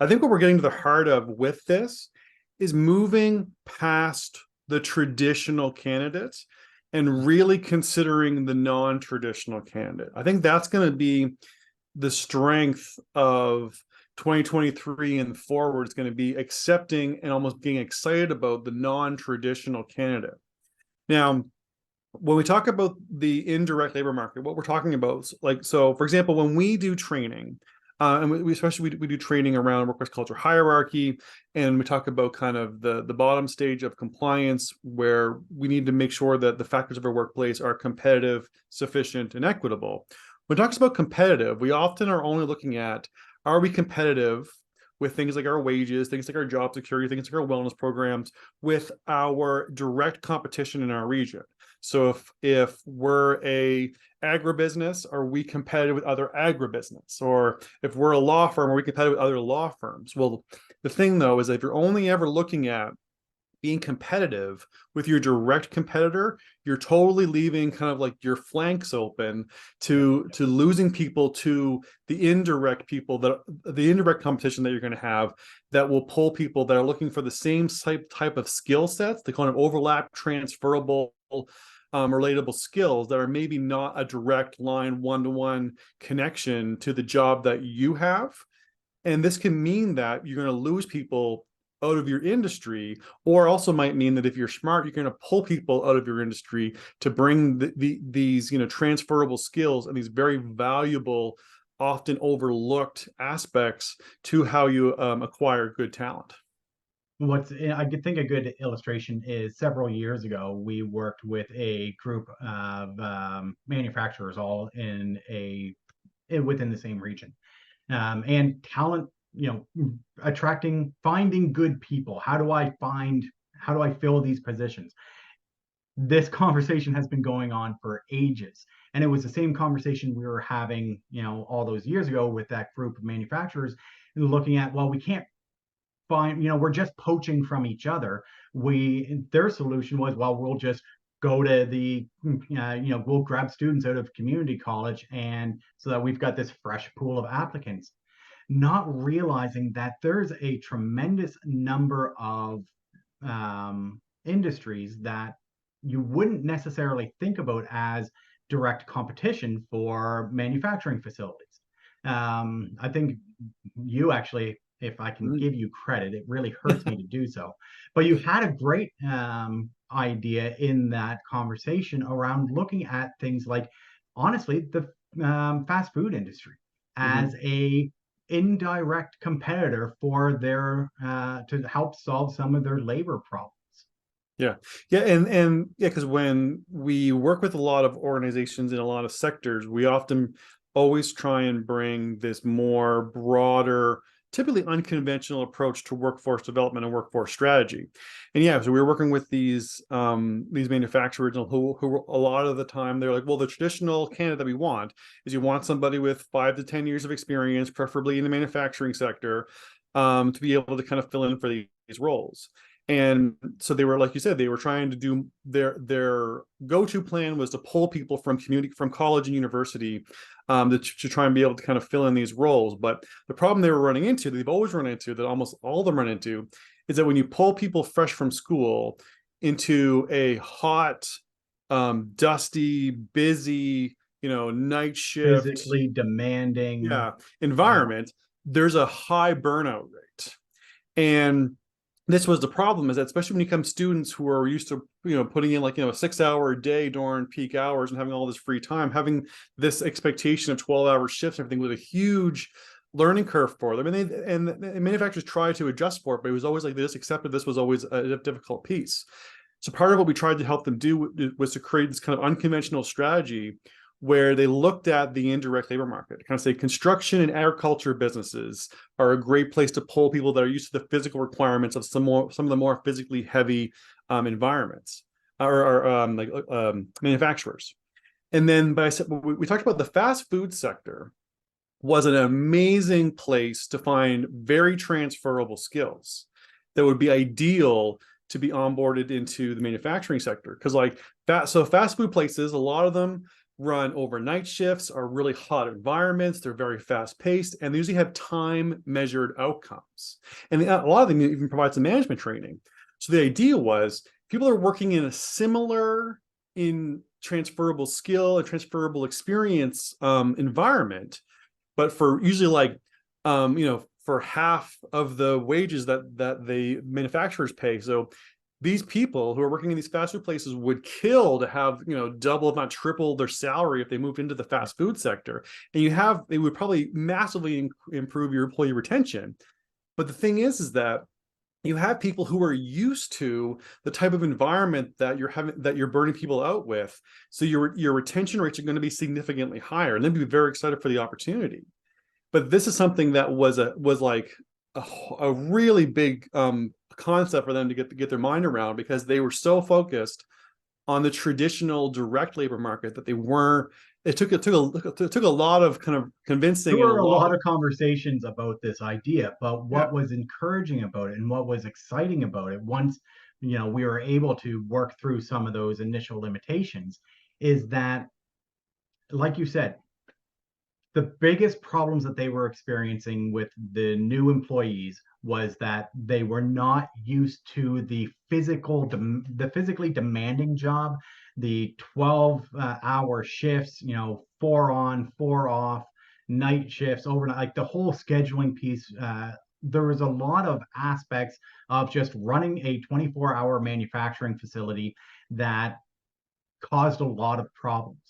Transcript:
I think what we're getting to the heart of with this is moving past the traditional candidates and really considering the non-traditional candidate. I think that's going to be the strength of 2023 and forward, is going to be accepting and almost getting excited about the non-traditional candidate. Now, when we talk about the indirect labor market, what we're talking about is like, so for example, when we do training, and we especially we do training around workplace culture hierarchy, and we talk about kind of the bottom stage of compliance, where we need to make sure that the factors of our workplace are competitive, sufficient, and equitable. When it talks about competitive, we often are only looking at, are we competitive with things like our wages, things like our job security, things like our wellness programs, with our direct competition in our region. So if we're a agribusiness, are we competitive with other agribusiness? Or if we're a law firm, are we competitive with other law firms? Well, the thing though is that if you're only ever looking at being competitive with your direct competitor, you're totally leaving kind of like your flanks open to losing people to the indirect people, that the indirect competition that you're going to have, that will pull people that are looking for the same type of skill sets, the kind of overlap, transferable, relatable skills that are maybe not a direct line one-to-one connection to the job that you have. And this can mean that you're going to lose people out of your industry, or also might mean that if you're smart, you're going to pull people out of your industry to bring these transferable skills and these very valuable, often overlooked aspects to how you acquire good talent. I could think a good illustration is several years ago, we worked with a group of manufacturers all within the same region. And talent, finding good people. How do I fill these positions? This conversation has been going on for ages. And it was the same conversation we were having, all those years ago with that group of manufacturers, looking at, well, we can't find, we're just poaching from each other. Their solution was, well, we'll just go to we'll grab students out of community college, and so that we've got this fresh pool of applicants, not realizing that there's a tremendous number of industries that you wouldn't necessarily think about as direct competition for manufacturing facilities. I think you actually, if I can give you credit, it really hurts me to do so, but you had a great idea in that conversation around looking at things like, honestly, the fast food industry as a indirect competitor for their to help solve some of their labor problems. Yeah. And yeah, because when we work with a lot of organizations in a lot of sectors, we often always try and bring this more broader, typically unconventional approach to workforce development and workforce strategy. And yeah, so we were working with these manufacturers who a lot of the time they're like, well, the traditional candidate that we want is, you want somebody with 5 to 10 years of experience, preferably in the manufacturing sector, to be able to kind of fill in for these roles. And so they were, like you said, they were trying to do their go-to plan was to pull people from college and university, to try and be able to kind of fill in these roles. But the problem they were running into, that they've always run into, that almost all of them run into, is that when you pull people fresh from school into a hot, dusty, busy, night shift, physically demanding environment, there's a high burnout rate. And this was the problem, is that especially when you come students who are used to putting in like a 6-hour a day during peak hours and having all this free time, having this expectation of 12-hour shifts, everything was a huge learning curve for them. And the manufacturers tried to adjust for it, but it was always like they just accepted this was always a difficult piece. So part of what we tried to help them do was to create this kind of unconventional strategy where they looked at the indirect labor market, kind of say construction and agriculture businesses are a great place to pull people that are used to the physical requirements of some of the more physically heavy environments, or manufacturers. And then we talked about the fast food sector was an amazing place to find very transferable skills that would be ideal to be onboarded into the manufacturing sector. Because fast food places, a lot of them run overnight shifts, are really hot environments. They're very fast paced, and they usually have time measured outcomes. And a lot of them even provide some management training. So the idea was people are working in a similar, in transferable skill and transferable experience environment, but for usually like for half of the wages that the manufacturers pay. So these people who are working in these fast food places would kill to have double if not triple their salary if they moved into the fast food sector. And it would probably massively improve your employee retention. But the thing is that you have people who are used to the type of environment that you're burning people out with. So your retention rates are going to be significantly higher, and they'd be very excited for the opportunity. But this is something that was like a really big concept for them to get their mind around, because they were so focused on the traditional direct labor market that they weren't. It took a lot of kind of convincing. There were a lot of conversations about this idea, but what was encouraging about it and what was exciting about it, once we were able to work through some of those initial limitations, is that, like you said, the biggest problems that they were experiencing with the new employees was that they were not used to the physically demanding job, the 12-hour shifts, 4 on, 4 off, night shifts, overnight, like the whole scheduling piece. There was a lot of aspects of just running a 24-hour manufacturing facility that caused a lot of problems.